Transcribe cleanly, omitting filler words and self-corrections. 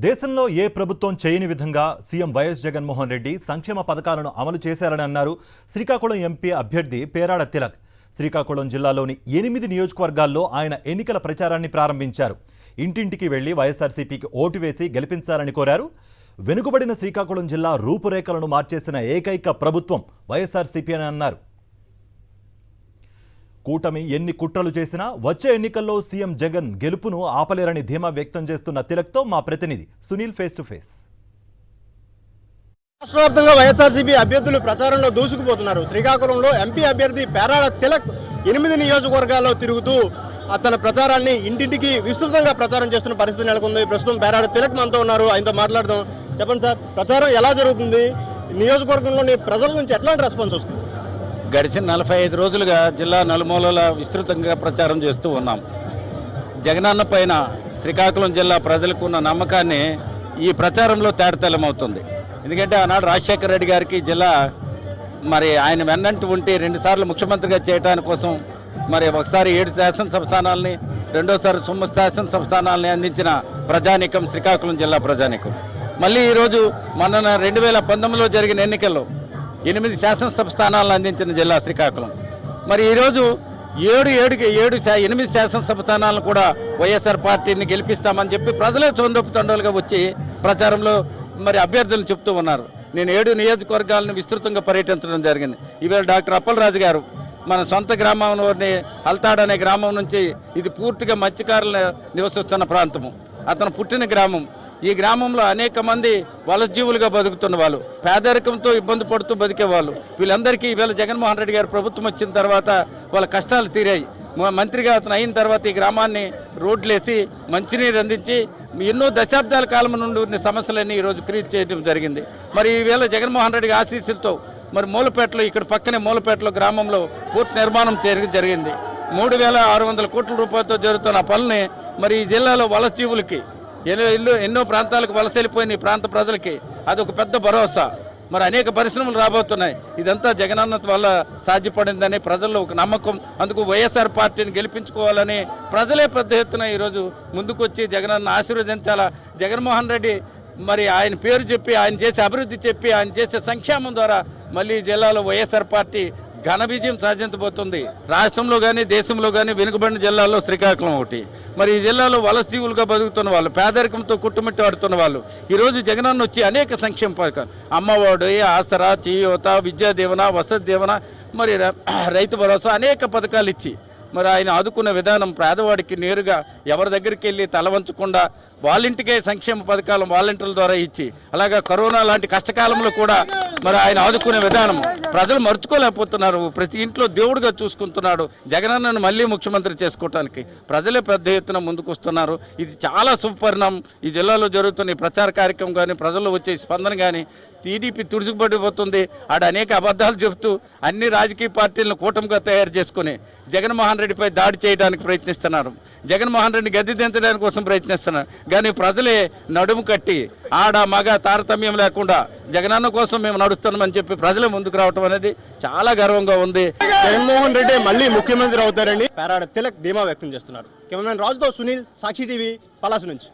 దేశంలో ఏ ప్రభుత్వం చేయని విధంగా సీఎం వైఎస్ జగన్మోహన్ రెడ్డి సంక్షేమ పథకాలను అమలు చేశారని అన్నారు శ్రీకాకుళం ఎంపీ అభ్యర్థి పేరాడ తిలక్. శ్రీకాకుళం జిల్లాలోని 8 నియోజకవర్గాల్లో ఆయన ఎన్నికల ప్రచారాన్ని ప్రారంభించారు. ఇంటింటికి వెళ్లి వైఎస్ఆర్సీపీకి ఓటు వేసి గెలిపించాలని కోరారు. వెనుకబడిన శ్రీకాకుళం జిల్లా రూపురేఖలను మార్చేసిన ఏకైక ప్రభుత్వం వైఎస్ఆర్సీపీ అని అన్నారు. కూటమి ఎన్ని కుట్రలు చేసినా వచ్చే ఎన్నికల్లో సీఎం జగన్ గెలుపును ఆపలేరని ధీమా వ్యక్తం చేస్తున్న తిలక్తో మా ప్రతినిధి సునీల్ ఫేస్ టు ఫేస్. రాష్ట్ర వ్యాప్తంగా వైఎస్ఆర్సీపీ అభ్యర్థులు ప్రచారంలో దూసుకుపోతున్నారు. శ్రీకాకుళంలో ఎంపీ అభ్యర్థి పేరాడ తిలక్ 8 నియోజకవర్గాల్లో తిరుగుతూ తన ప్రచారాన్ని ఇంటింటికి విస్తృతంగా ప్రచారం చేస్తున్న పరిస్థితి నెలకొంది. ప్రస్తుతం పేరాడ తిలక్ మనతో ఉన్నారు, ఆయనతో మాట్లాడదాం. చెప్పండి సార్, ప్రచారం ఎలా జరుగుతుంది? నియోజకవర్గంలోని ప్రజల నుంచి ఎట్లాంటి రెస్పాన్స్ వస్తుంది? గడిచిన 45 రోజులుగా జిల్లా నలుమూలల విస్తృతంగా ప్రచారం చేస్తూ ఉన్నాం. జగనన్న పైన శ్రీకాకుళం జిల్లా ప్రజలకు ఉన్న నమ్మకాన్ని ఈ ప్రచారంలో తేటతెల్లమవుతుంది. ఎందుకంటే ఆనాడు రాజశేఖర రెడ్డి గారికి జిల్లా ఆయన వెన్నంటూ ఉంటే 2 సార్లు ముఖ్యమంత్రిగా చేయడానికి కోసం ఒకసారి 7 శాసనసభ స్థానాలని, రెండోసారి 9 శాసనసభ స్థానాలని అందించిన ప్రజానీకం శ్రీకాకుళం జిల్లా ప్రజానీకం. మళ్ళీ ఈరోజు మొన్న 2019లో జరిగిన ఎన్నికల్లో 8 శాసనసభ స్థానాలను అందించిన జిల్లా శ్రీకాకుళం. ఈరోజు 8 శాసనసభ స్థానాలను కూడా వైఎస్ఆర్ పార్టీని గెలిపిస్తామని చెప్పి ప్రజలే చొందొప్పు తండోలుగా వచ్చి ప్రచారంలో అభ్యర్థులను చెప్తూ ఉన్నారు. నేను 7 నియోజకవర్గాలను విస్తృతంగా పర్యటించడం జరిగింది. ఈవేళ డాక్టర్ అప్పలరాజు గారు మన సొంత గ్రామంలోని హల్తాడ్ అనే గ్రామం నుంచి, ఇది పూర్తిగా మత్స్యకారులు నివసిస్తున్న ప్రాంతము, అతను పుట్టిన గ్రామం. ఈ గ్రామంలో అనేక మంది వలసజీవులుగా బతుకుతున్న వాళ్ళు, పేదరికంతో ఇబ్బంది పడుతూ బతికేవాళ్ళు. వీళ్ళందరికీ ఈవేళ జగన్మోహన్ రెడ్డి గారు ప్రభుత్వం వచ్చిన తర్వాత వాళ్ళ కష్టాలు తీరాయి. మంత్రిగా అతను అయిన తర్వాత ఈ గ్రామాన్ని రోడ్లేసి మంచినీరు అందించి ఎన్నో దశాబ్దాల కాలం నుండి ఉన్న సమస్యలన్నీ ఈరోజు క్రియేట్ చేయడం జరిగింది. ఈవేళ జగన్మోహన్ రెడ్డి ఆశీస్సులతో మూలపేటలో, ఇక్కడ పక్కనే మూలపేటలో గ్రామంలో పోర్టు నిర్మాణం జరిగింది. 3,600 కోట్ల రూపాయలతో జరుగుతున్న పనుల్ని ఈ జిల్లాలో వలసజీవులకి, ఎన్నో ప్రాంతాలకు వలస వెళ్ళిపోయిన ఈ ప్రాంత ప్రజలకి అదొక పెద్ద భరోసా. అనేక పరిశ్రమలు రాబోతున్నాయి. ఇదంతా జగనన్న వల్ల సాధ్యపడిందని ప్రజల్లో ఒక నమ్మకం. అందుకు వైఎస్ఆర్ పార్టీని గెలిపించుకోవాలని ప్రజలే పెద్ద ఎత్తున ఈరోజు ముందుకొచ్చి జగనన్న ఆశీర్వదించాలా. జగన్మోహన్ రెడ్డి ఆయన పేరు చెప్పి, ఆయన చేసే అభివృద్ధి చెప్పి, ఆయన చేసే సంక్షేమం ద్వారా మళ్ళీ జిల్లాలో వైఎస్ఆర్ పార్టీ ఘన విజయం సాధించబోతుంది. రాష్ట్రంలో కానీ దేశంలో కానీ వెనుకబడిన జిల్లాల్లో శ్రీకాకుళం ఒకటి. ఈ జిల్లాలో వలసజీవులుగా బతుకుతున్న వాళ్ళు, పేదరికంతో కుట్టుమిట్టి ఆడుతున్న వాళ్ళు, ఈరోజు జగనన్న వచ్చి అనేక సంక్షేమ పథకాలు, అమ్మఒడి, ఆసరా, చేయూత, విద్యా దీవెన, వసతి దీవెన, రైతు భరోసా, అనేక పథకాలు ఇచ్చి ఆయన ఆదుకున్న విధానం, పేదవాడికి నేరుగా ఎవరి దగ్గరికి వెళ్ళి తల వంచకుండా వాళ్ళింటికే సంక్షేమ పథకాలు వాలంటీర్ల ద్వారా ఇచ్చి, అలాగా కరోనా లాంటి కష్టకాలంలో కూడా ఆయన ఆదుకునే విధానం ప్రజలు మర్చుకోలేకపోతున్నారు. ప్రతి ఇంట్లో దేవుడిగా చూసుకుంటున్నాడు. జగనన్నను మళ్ళీ ముఖ్యమంత్రి చేసుకోవటానికి ప్రజలే పెద్ద ఎత్తున ముందుకు వస్తున్నారు. ఇది చాలా శుభపరిణామం. ఈ జిల్లాలో జరుగుతున్న ఈ ప్రచార కార్యక్రమం కానీ, ప్రజల్లో వచ్చే స్పందన కానీ, టీడీపీ తుడుచుకుపడిపోతుంది. అనేక అబద్ధాలు చెబుతూ అన్ని రాజకీయ పార్టీలను కూటమిగా తయారు చేసుకుని జగన్మోహన్ రెడ్డిపై దాడి చేయడానికి ప్రయత్నిస్తున్నారు. జగన్మోహన్ రెడ్డిని గద్దె దించడానికి కోసం ప్రయత్నిస్తున్నారు. కానీ ప్రజలే నడుము కట్టి, ఆడ మగ తారతమ్యం లేకుండా జగనన్న కోసం మేము నడుస్తున్నామని చెప్పి ప్రజలే ముందుకు రావడం అనేది చాలా గర్వంగా ఉంది. జగన్మోహన్ రెడ్డి మళ్ళీ ముఖ్యమంత్రి అవుతారని పేరాడ తిలక్ ధీమా వ్యక్తం చేస్తున్నారు. కెమెరామెన్ రాజుతో సునీల్, సాక్షి టీవీ, పలాస నుంచి.